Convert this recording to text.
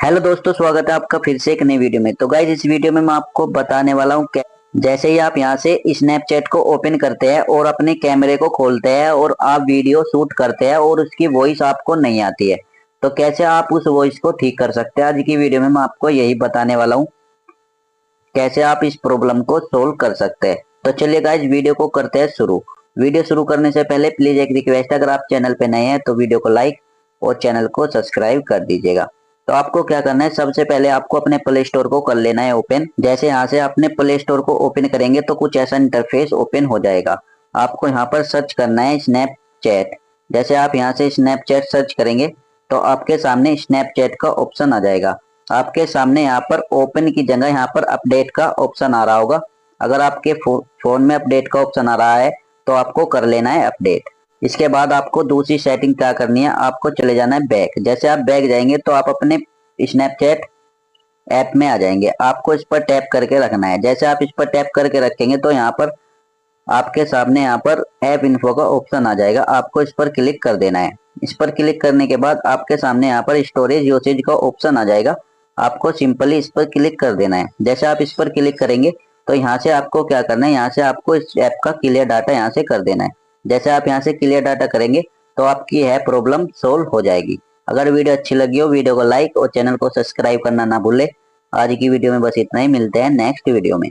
Hello दोस्तों, स्वागत है आपका फिर से एक नई वीडियो में। तो गाइज इस वीडियो में मैं आपको बताने वाला हूँ जैसे ही आप यहाँ से स्नैपचैट को ओपन करते हैं और अपने कैमरे को खोलते हैं और आप वीडियो शूट करते हैं और उसकी वॉइस आपको नहीं आती है, तो कैसे आप उस वॉइस को ठीक कर सकते हैं। आज की वीडियो में मैं आपको यही बताने वाला हूँ कैसे आप इस प्रॉब्लम को सोल्व कर सकते हैं। तो चलिए गाइज वीडियो को करते हैं शुरू। वीडियो शुरू करने से पहले प्लीज एक रिक्वेस्ट है, अगर आप चैनल पे नए हैं तो वीडियो को लाइक और चैनल को सब्सक्राइब कर दीजिएगा। तो आपको क्या करना है, सबसे पहले आपको अपने प्ले स्टोर को कर लेना है ओपन। जैसे यहाँ से अपने प्ले स्टोर को ओपन करेंगे तो कुछ ऐसा इंटरफेस ओपन हो जाएगा। आपको यहाँ पर सर्च करना है स्नैपचैट। जैसे आप यहाँ से स्नैपचैट सर्च करेंगे तो आपके सामने स्नैपचैट का ऑप्शन आ जाएगा। आपके सामने यहाँ पर ओपन की जगह यहाँ पर अपडेट का ऑप्शन आ रहा होगा। अगर आपके फोन में अपडेट का ऑप्शन आ रहा है तो आपको कर लेना है अपडेट। इसके बाद आपको दूसरी सेटिंग क्या करनी है, आपको चले जाना है बैक। जैसे आप बैक जाएंगे तो आप अपने स्नैपचैट ऐप में आ जाएंगे। आपको इस पर टैप करके रखना है। जैसे आप इस पर टैप करके रखेंगे तो यहाँ पर आपके सामने यहाँ पर ऐप इन्फो का ऑप्शन आ जाएगा। आपको इस पर क्लिक कर देना है। इस पर क्लिक करने के बाद आपके सामने यहाँ पर स्टोरेज यूसेज का ऑप्शन आ जाएगा। आपको सिंपली इस पर क्लिक कर देना है। जैसे आप इस पर क्लिक करेंगे तो यहाँ से आपको क्या करना है, यहाँ से आपको इस ऐप का क्लियर डाटा यहाँ से कर देना है। जैसे आप यहाँ से क्लियर डाटा करेंगे तो आपकी यह प्रॉब्लम सोल्व हो जाएगी। अगर वीडियो अच्छी लगी हो वीडियो को लाइक और चैनल को सब्सक्राइब करना ना भूले। आज की वीडियो में बस इतना ही, मिलते हैं नेक्स्ट वीडियो में।